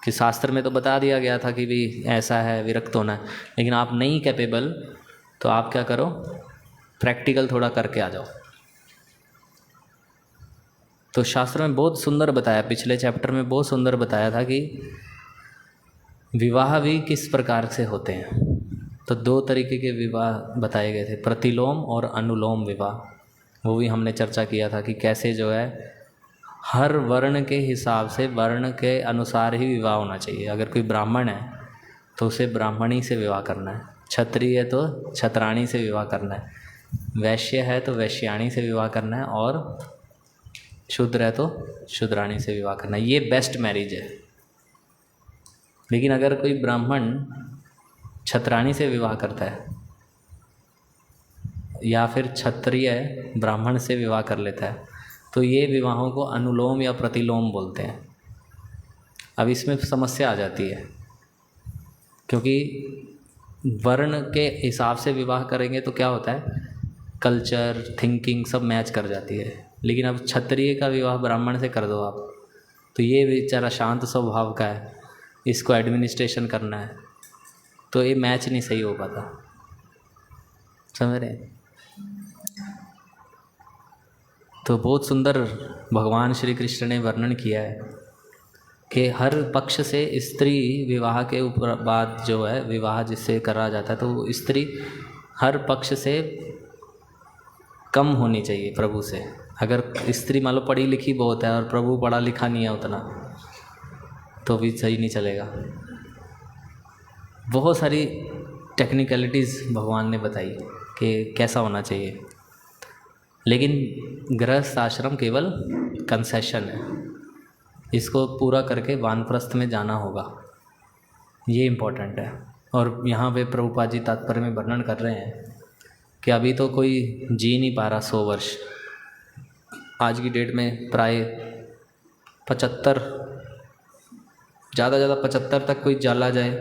कि शास्त्र में तो बता दिया गया था कि भी ऐसा है, विरक्त होना है, लेकिन आप नहीं कैपेबल, तो आप क्या करो, प्रैक्टिकल थोड़ा करके आ जाओ। तो शास्त्र में बहुत सुंदर बताया, पिछले चैप्टर में बहुत सुंदर बताया था कि विवाह भी किस प्रकार से होते हैं। तो 2 तरीके के विवाह बताए गए थे, प्रतिलोम और अनुलोम विवाह। वो भी हमने चर्चा किया था कि कैसे जो है हर वर्ण के हिसाब से, वर्ण के अनुसार ही विवाह होना चाहिए। अगर कोई ब्राह्मण है तो उसे ब्राह्मणी से विवाह करना है, क्षत्रिय है तो क्षत्राणी से विवाह करना है, वैश्य है तो वैश्याणी से विवाह करना है, और शूद्र है तो शूद्राणी से विवाह करना है। ये बेस्ट मैरिज है। लेकिन अगर कोई ब्राह्मण क्षत्राणी से विवाह करता है या फिर क्षत्रिय ब्राह्मण से विवाह कर लेता है, तो ये विवाहों को अनुलोम या प्रतिलोम बोलते हैं। अब इसमें समस्या आ जाती है, क्योंकि वर्ण के हिसाब से विवाह करेंगे तो क्या होता है, कल्चर, थिंकिंग सब मैच कर जाती है। लेकिन अब क्षत्रिय का विवाह ब्राह्मण से कर दो आप, तो ये बेचारा शांत स्वभाव का है, इसको एडमिनिस्ट्रेशन करना है, तो ये मैच नहीं सही हो पाता। समझ रहे हैं? तो बहुत सुंदर भगवान श्री कृष्ण ने वर्णन किया है कि हर पक्ष से स्त्री विवाह के बाद जो है, विवाह जिससे करा जाता है, तो स्त्री हर पक्ष से कम होनी चाहिए प्रभु से। अगर स्त्री मान लो पढ़ी लिखी बहुत है और प्रभु पढ़ा लिखा नहीं है उतना, तो भी सही नहीं चलेगा। बहुत सारी टेक्निकलिटीज़ भगवान ने बताई कि कैसा होना चाहिए। लेकिन गृहस्थ आश्रम केवल कंसेशन है, इसको पूरा करके वानप्रस्थ में जाना होगा, ये इम्पोर्टेंट है। और यहाँ पे प्रभुपाद जी तात्पर्य में वर्णन कर रहे हैं कि अभी तो कोई जी नहीं पा रहा 100 वर्ष। आज की डेट में प्राय 75, ज़्यादा 75 तक कोई चला जाए,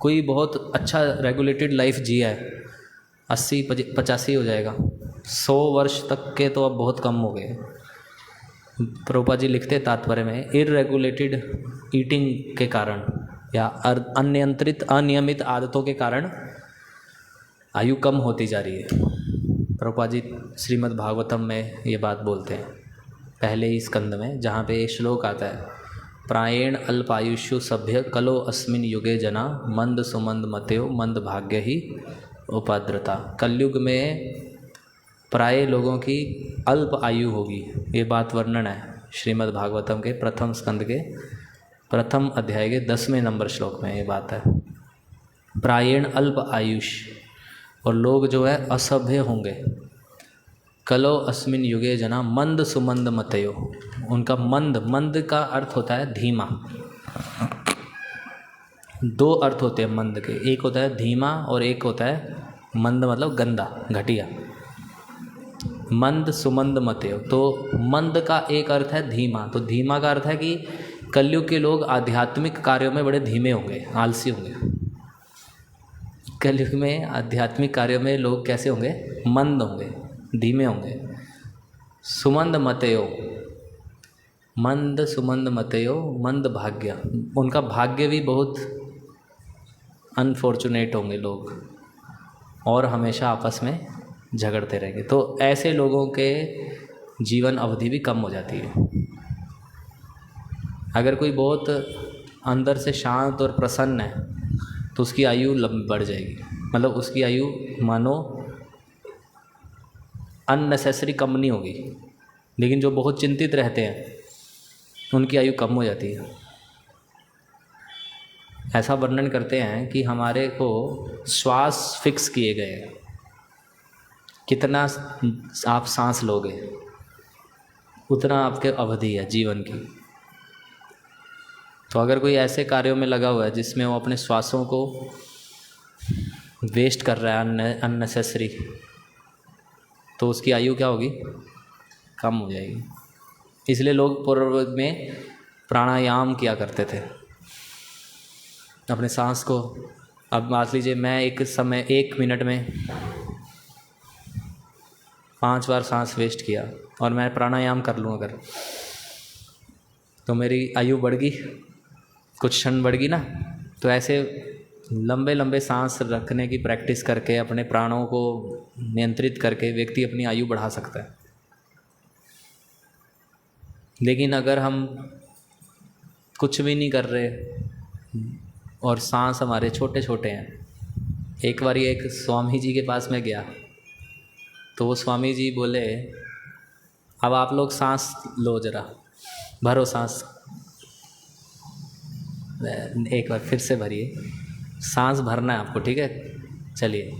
कोई बहुत अच्छा रेगुलेटेड लाइफ जिया है, 80-85 हो जाएगा। 100 वर्ष तक के तो अब बहुत कम हो गए। प्रभुपाद जी लिखते तात्पर्य में, इररेगुलेटेड ईटिंग के कारण या अनियमित आदतों के कारण आयु कम होती जा रही है। प्रभुपाद जी श्रीमद् भागवतम में ये बात बोलते हैं, पहले ही स्कंद में, जहाँ पे एक श्लोक आता है, प्रायेण अल्पायुष्यु सभ्य कलो अस्मिन युगे जना मंद सुमंद मतयो मंद भाग्य ही उपाद्रता। कलयुग में प्राय लोगों की अल्प आयु होगी, ये बात वर्णन है श्रीमद् भागवतम के प्रथम स्कंद के प्रथम अध्याय के 10वें नंबर श्लोक में ये बात है। प्रायेण अल्प आयुष, और लोग जो है असभ्य होंगे। कलो अस्मिन युगे जना मंद सुमंद मतयो, उनका मंद का अर्थ होता है धीमा। 2 अर्थ होते हैं मंद के, एक होता है धीमा और एक होता है मंद मतलब गंदा, घटिया। मंद सुमंद मतयो, तो मंद का एक अर्थ है धीमा, तो धीमा का अर्थ है कि कलयुग के लोग आध्यात्मिक कार्यों में बड़े धीमे होंगे, आलसी होंगे। कलयुग में आध्यात्मिक कार्यों में लोग कैसे होंगे, मंद होंगे, धीमे होंगे। सुमंद मतयो, मंद सुमंद मतयो मंद भाग्य, उनका भाग्य भी बहुत अनफॉर्चुनेट होंगे लोग, और हमेशा आपस में झगड़ते रहेंगे। तो ऐसे लोगों के जीवन अवधि भी कम हो जाती है। अगर कोई बहुत अंदर से शांत और प्रसन्न है तो उसकी आयु बढ़ जाएगी, मतलब उसकी आयु मानो अननेसेसरी कम नहीं होगी। लेकिन जो बहुत चिंतित रहते हैं उनकी आयु कम हो जाती है। ऐसा वर्णन करते हैं कि हमारे को श्वास फिक्स किए गए हैं, कितना आप सांस लोगे उतना आपके अवधि है जीवन की। तो अगर कोई ऐसे कार्यों में लगा हुआ है जिसमें वो अपने श्वासों को वेस्ट कर रहा है अननेसेसरी, तो उसकी आयु क्या होगी, कम हो जाएगी। इसलिए लोग पूर्व में प्राणायाम किया करते थे अपने सांस को। अब मान लीजिए मैं एक समय 1 मिनट में 5 बार सांस वेस्ट किया और मैं प्राणायाम कर लूँ अगर, तो मेरी आयु बढ़ गई, कुछ क्षण बढ़ गई ना। तो ऐसे लंबे लंबे सांस रखने की प्रैक्टिस करके अपने प्राणों को नियंत्रित करके व्यक्ति अपनी आयु बढ़ा सकता है। लेकिन अगर हम कुछ भी नहीं कर रहे और सांस हमारे छोटे छोटे हैं, एक बार एक स्वामी जी के पास में गया तो वो स्वामी जी बोले, अब आप लोग सांस लो, जरा भरो सांस, एक बार फिर से भरिए, सांस भरना है आपको, ठीक है, चलिए।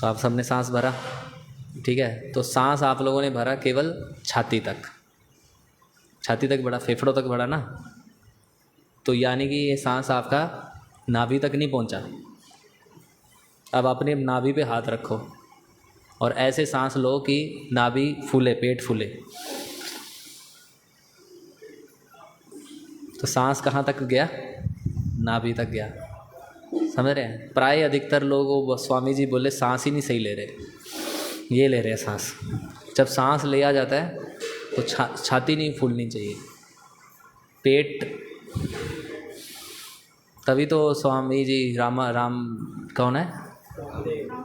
तो आप सबने सांस भरा, ठीक है। तो सांस आप लोगों ने भरा केवल छाती तक, छाती तक बढ़ा, फेफड़ों तक बढ़ा ना। तो यानी कि ये सांस आपका नाभि तक नहीं पहुंचा। अब अपने नाभि पे हाथ रखो और ऐसे सांस लो कि नाभि फूले, पेट फूले। तो सांस कहाँ तक गया? नाभि तक गया। समझ रहे हैं? प्राय अधिकतर लोग, वो स्वामी जी बोले सांस ही नहीं सही ले रहे, ये ले रहे हैं सांस। जब सांस लिया जाता है तो छाती नहीं फूलनी चाहिए, पेट। तभी तो स्वामी जी राम कौन है,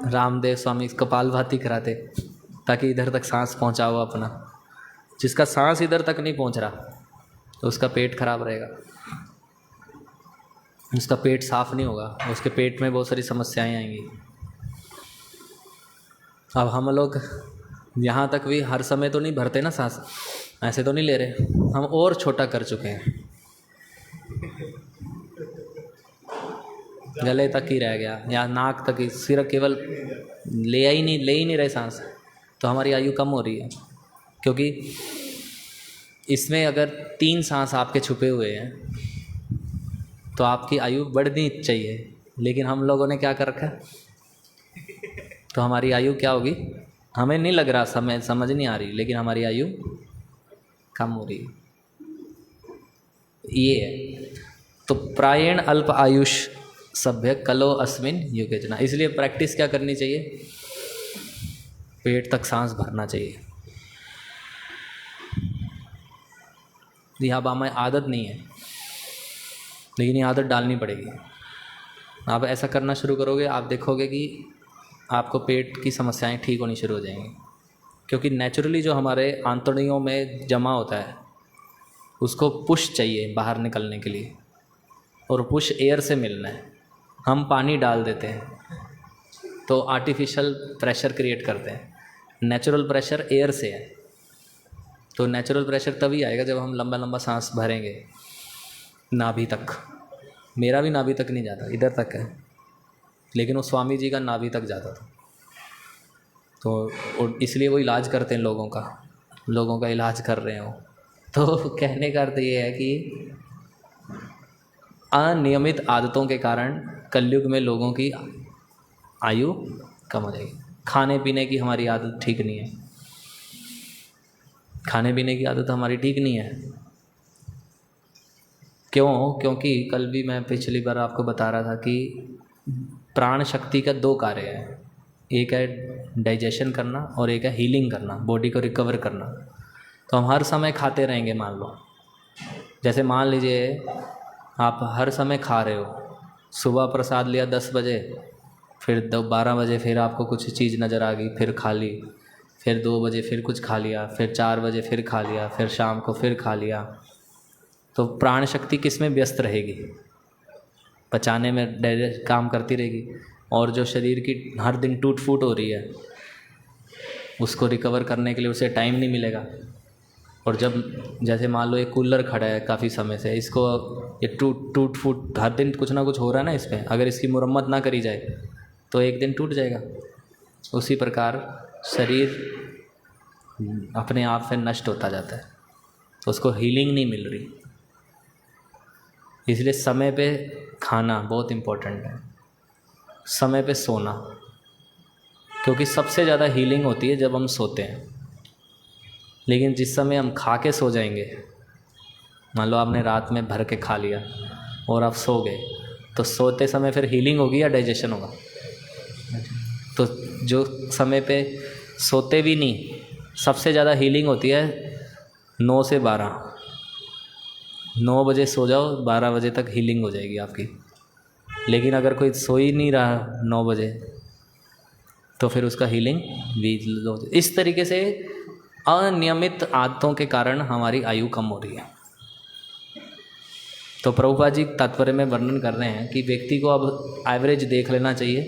रामदेव स्वामी कपालभाति कराते, ताकि इधर तक सांस पहुंचाओ अपना। जिसका सांस इधर तक नहीं पहुंच रहा तो उसका पेट खराब रहेगा, उसका पेट साफ नहीं होगा, उसके पेट में बहुत सारी समस्याएं आएंगी। अब हम लोग यहाँ तक भी हर समय तो नहीं भरते ना सांस, ऐसे तो नहीं ले रहे, हम और छोटा कर चुके हैं, गले तक ही रह गया या नाक तक ही, सिर्फ केवल ले ही नहीं रहे सांस। तो हमारी आयु कम हो रही है, क्योंकि इसमें अगर 3 सांस आपके छुपे हुए हैं तो आपकी आयु बढ़नी चाहिए, लेकिन हम लोगों ने क्या कर रखा है, तो हमारी आयु क्या होगी हमें नहीं लग रहा, समझ नहीं आ रही, लेकिन हमारी आयु कम हो रही है। ये है। तो प्रायेण अल्प आयुष सभ्य कलो अस्मिन युगे जना। इसलिए प्रैक्टिस क्या करनी चाहिए, पेट तक सांस भरना चाहिए। यहाँ हमें आदत नहीं है, लेकिन ये आदत डालनी पड़ेगी। आप ऐसा करना शुरू करोगे, आप देखोगे कि आपको पेट की समस्याएं ठीक होनी शुरू हो जाएंगी, क्योंकि नेचुरली जो हमारे आंतड़ियों में जमा होता है उसको पुश चाहिए बाहर निकलने के लिए, और पुश एयर से मिलना है। हम पानी डाल देते हैं तो आर्टिफिशियल प्रेशर क्रिएट करते हैं, नेचुरल प्रेशर एयर से है। तो नेचुरल प्रेशर तभी आएगा जब हम लंबा लंबा सांस भरेंगे नाभि तक। मेरा भी नाभि तक नहीं जाता, इधर तक है, लेकिन वो स्वामी जी का नाभि तक जाता था। तो इसलिए वो इलाज करते हैं लोगों का इलाज कर रहे हैं वो। तो कहने का अर्थ ये है कि अनियमित आदतों के कारण कलयुग में लोगों की आयु कम हो जाएगी। खाने पीने की हमारी आदत ठीक नहीं है, खाने पीने की आदत हमारी ठीक नहीं है। क्यों? क्योंकि कल भी मैं पिछली बार आपको बता रहा था कि प्राण शक्ति का 2 कार्य है, एक है डाइजेशन करना और एक है हीलिंग करना, बॉडी को रिकवर करना। तो हम हर समय खाते रहेंगे, मान लो, जैसे मान लीजिए आप हर समय खा रहे हो, सुबह प्रसाद लिया 10 बजे, फिर 12 बजे फिर आपको कुछ चीज़ नज़र आ गई, फिर खा ली, फिर 2 बजे फिर कुछ खा लिया, फिर 4 बजे फिर खा लिया, फिर शाम को फिर खा लिया। तो प्राण शक्ति किस में व्यस्त रहेगी? पचाने में डायरेक्ट काम करती रहेगी, और जो शरीर की हर दिन टूट फूट हो रही है उसको रिकवर करने के लिए उसे टाइम नहीं मिलेगा। और जब जैसे मान लो एक कूलर खड़ा है काफ़ी समय से, इसको ये टूट फूट हर दिन कुछ ना कुछ हो रहा है ना इस पर, अगर इसकी मुरम्मत ना करी जाए तो एक दिन टूट जाएगा। उसी प्रकार शरीर अपने आप से नष्ट होता जाता है, तो उसको हीलिंग नहीं मिल रही। इसलिए समय पे खाना बहुत इम्पोर्टेंट है, समय पे सोना, क्योंकि सबसे ज़्यादा हीलिंग होती है जब हम सोते हैं। लेकिन जिस समय हम खा के सो जाएंगे, मान लो आपने रात में भर के खा लिया और आप सो गए, तो सोते समय फिर हीलिंग होगी या डाइजेशन होगा? तो जो समय पे सोते भी नहीं, सबसे ज़्यादा हीलिंग होती है 9 से 12। 9 बजे सो जाओ, 12 बजे तक हीलिंग हो जाएगी आपकी। लेकिन अगर कोई सो ही नहीं रहा 9 बजे, तो फिर उसका हीलिंग भी। इस तरीके से अनियमित आदतों के कारण हमारी आयु कम हो रही है। तो प्रभुपाद जी तात्पर्य में वर्णन कर रहे हैं कि व्यक्ति को अब एवरेज देख लेना चाहिए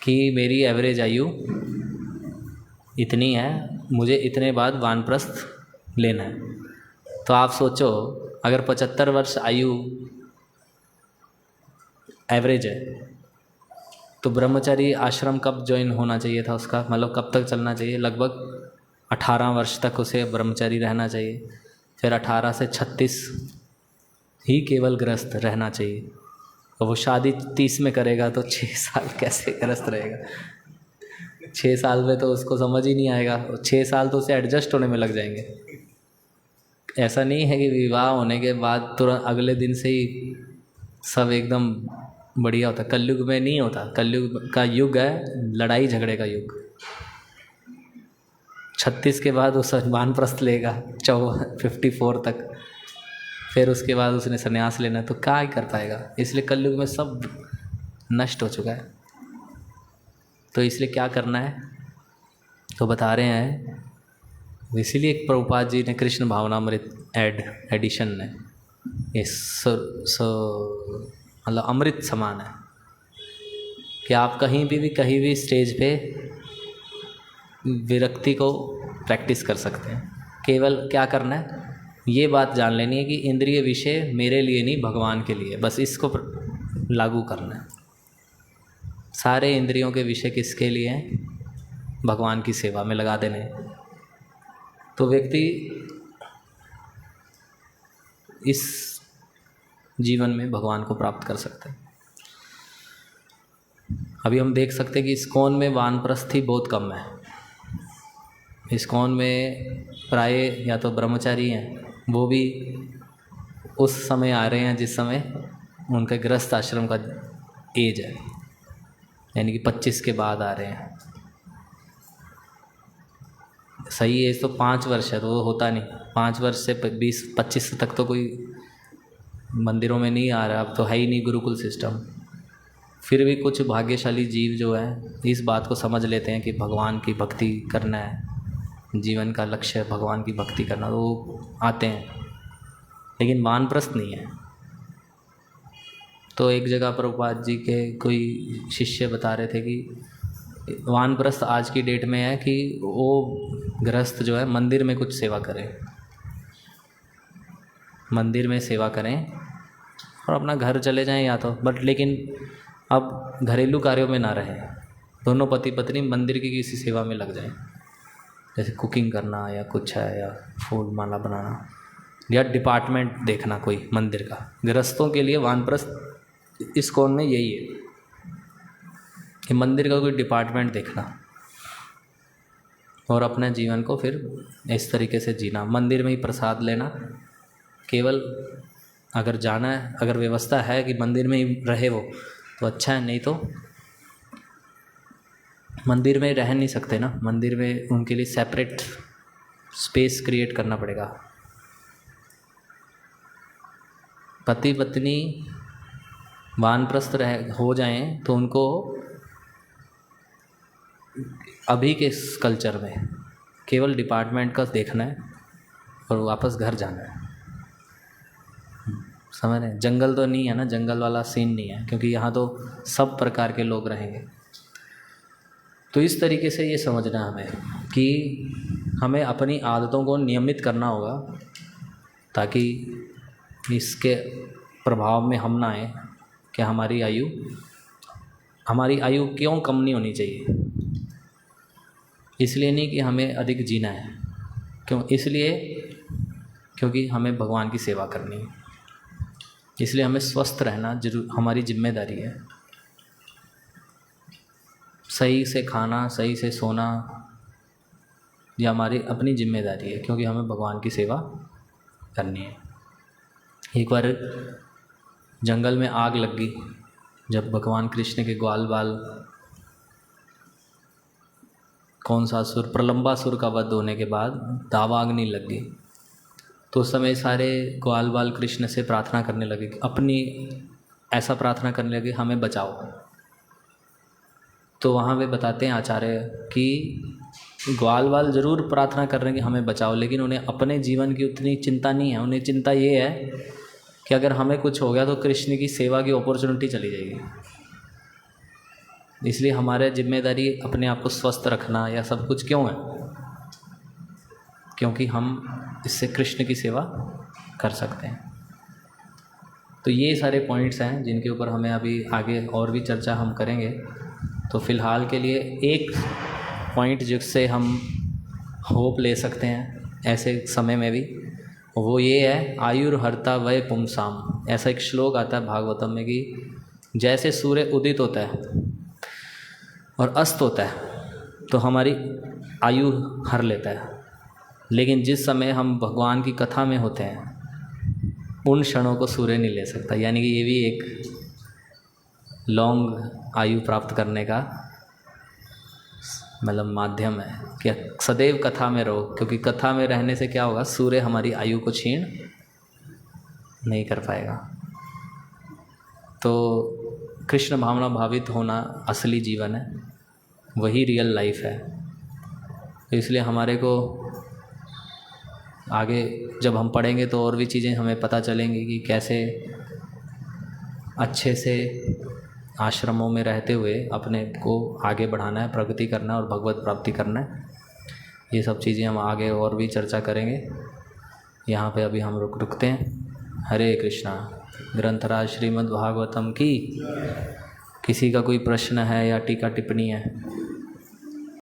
कि मेरी एवरेज आयु इतनी है, मुझे इतने बाद वानप्रस्थ लेना है। तो आप सोचो, अगर 75 वर्ष आयु एवरेज है तो ब्रह्मचारी आश्रम कब ज्वाइन होना चाहिए था उसका, मतलब कब तक चलना चाहिए? लगभग 18 वर्ष तक उसे ब्रह्मचारी रहना चाहिए। फिर 18 से 36 ही केवल गृहस्थ रहना चाहिए। तो वो शादी 30 में करेगा तो 6 साल कैसे गृहस्थ रहेगा? 6 साल में तो उसको समझ ही नहीं आएगा, 6 साल तो उसे एडजस्ट होने में लग जाएंगे। ऐसा नहीं है कि विवाह होने के बाद तुरंत अगले दिन से ही सब एकदम बढ़िया होता। कलयुग में नहीं होता। कलयुग का युग है लड़ाई झगड़े का युग। 36 के बाद वो वानप्रस्थ लेगा 54 तक, फिर उसके बाद उसने संन्यास लेना, तो क्या ही कर पाएगा। इसलिए कलयुग में सब नष्ट हो चुका है। तो इसलिए क्या करना है तो बता रहे हैं। इसीलिए एक प्रभुपाद जी ने कृष्ण भावनामृत एडिशन ने ये मतलब अमृत समान है कि आप कहीं भी कहीं भी स्टेज पे विरक्ति को प्रैक्टिस कर सकते हैं। केवल क्या करना है, ये बात जान लेनी है कि इंद्रिय विषय मेरे लिए नहीं, भगवान के लिए, बस इसको लागू करना है। सारे इंद्रियों के विषय किसके लिए हैं? भगवान की सेवा में लगा देने। तो व्यक्ति इस जीवन में भगवान को प्राप्त कर सकते हैं। अभी हम देख सकते हैं कि इस्कॉन में वानप्रस्थी बहुत कम है। इस्कॉन में प्राय या तो ब्रह्मचारी हैं, वो भी उस समय आ रहे हैं जिस समय उनके गृहस्थ आश्रम का एज है, यानी कि 25 के बाद आ रहे हैं। सही एज तो 5 वर्ष है, तो वो होता नहीं। 5 वर्ष से 20-25 तक तो कोई मंदिरों में नहीं आ रहा, अब तो है ही नहीं गुरुकुल सिस्टम। फिर भी कुछ भाग्यशाली जीव जो है इस बात को समझ लेते हैं कि भगवान की भक्ति करना है, जीवन का लक्ष्य है भगवान की भक्ति करना, तो वो आते हैं। लेकिन वानप्रस्थ नहीं है। तो एक जगह प्रभुपाद जी के कोई शिष्य बता रहे थे कि वानप्रस्थ आज की डेट में है कि वो गृहस्थ जो है मंदिर में कुछ सेवा करें, मंदिर में सेवा करें और अपना घर चले जाएं या तो, बट लेकिन अब घरेलू कार्यों में ना रहें। दोनों पति पत्नी मंदिर की किसी सेवा में लग जाएं, जैसे कुकिंग करना या कुछ है, या फूल माला बनाना, या डिपार्टमेंट देखना कोई मंदिर का। गृहस्थों के लिए वानप्रस्थ इस्कॉन में यही है कि मंदिर का कोई डिपार्टमेंट देखना और अपने जीवन को फिर इस तरीके से जीना। मंदिर में ही प्रसाद लेना, केवल अगर जाना है, अगर व्यवस्था है कि मंदिर में ही रहे वो तो अच्छा है, नहीं तो मंदिर में रह नहीं सकते ना। मंदिर में उनके लिए सेपरेट स्पेस क्रिएट करना पड़ेगा। पति पत्नी वानप्रस्थ हो जाएं तो उनको अभी के इस कल्चर में केवल डिपार्टमेंट का देखना है और वापस घर जाना है। समझ रहे हैं? जंगल तो नहीं है ना, जंगल वाला सीन नहीं है, क्योंकि यहाँ तो सब प्रकार के लोग रहेंगे। तो इस तरीके से ये समझना हमें कि हमें अपनी आदतों को नियमित करना होगा ताकि इसके प्रभाव में हम ना आए कि हमारी आयु क्यों कम नहीं होनी चाहिए। इसलिए नहीं कि हमें अधिक जीना है, क्यों? इसलिए क्योंकि हमें भगवान की सेवा करनी है। इसलिए हमें स्वस्थ रहना जरूर हमारी जिम्मेदारी है। सही से खाना, सही से सोना, ये हमारी अपनी जिम्मेदारी है, क्योंकि हमें भगवान की सेवा करनी है। एक बार जंगल में आग लग गई जब भगवान कृष्ण के ग्वाल बाल, कौन सा असुर, प्रलंबासुर का वध होने के बाद दावाग्नि लग गई। तो उस समय सारे ग्वाल बाल कृष्ण से प्रार्थना करने लगे, अपनी ऐसा प्रार्थना करने लगे हमें बचाओ। तो वहाँ वे बताते हैं आचार्य कि ग्वाल बाल ज़रूर प्रार्थना कर रहे हैं कि हमें बचाओ, लेकिन उन्हें अपने जीवन की उतनी चिंता नहीं है। उन्हें चिंता ये है कि अगर हमें कुछ हो गया तो कृष्ण की सेवा की अपॉर्चुनिटी चली जाएगी। इसलिए हमारे जिम्मेदारी अपने आप को स्वस्थ रखना या सब कुछ क्यों है, क्योंकि हम इससे कृष्ण की सेवा कर सकते हैं। तो ये सारे पॉइंट्स हैं जिनके ऊपर हमें अभी आगे और भी चर्चा हम करेंगे। तो फ़िलहाल के लिए एक पॉइंट जिससे हम होप ले सकते हैं ऐसे समय में भी, वो ये है आयुर्हर्ता वै पुंसाम। ऐसा एक श्लोक आता है भागवतम में कि जैसे सूर्य उदित होता है और अस्त होता है तो हमारी आयु हर लेता है, लेकिन जिस समय हम भगवान की कथा में होते हैं उन क्षणों को सूर्य नहीं ले सकता। यानी कि ये भी एक लॉन्ग आयु प्राप्त करने का मतलब माध्यम है कि सदैव कथा में रहो, क्योंकि कथा में रहने से क्या होगा, सूर्य हमारी आयु को छीन नहीं कर पाएगा। तो कृष्ण भावना भावित होना असली जीवन है, वही रियल लाइफ है। तो इसलिए हमारे को आगे जब हम पढ़ेंगे तो और भी चीज़ें हमें पता चलेंगी कि कैसे अच्छे से आश्रमों में रहते हुए अपने को आगे बढ़ाना है, प्रगति करना है और भगवत प्राप्ति करना है। ये सब चीज़ें हम आगे और भी चर्चा करेंगे। यहाँ पे अभी हम रुकते हैं। हरे कृष्णा। ग्रंथराज श्रीमद् भागवतम की। किसी का कोई प्रश्न है या टीका टिप्पणी है?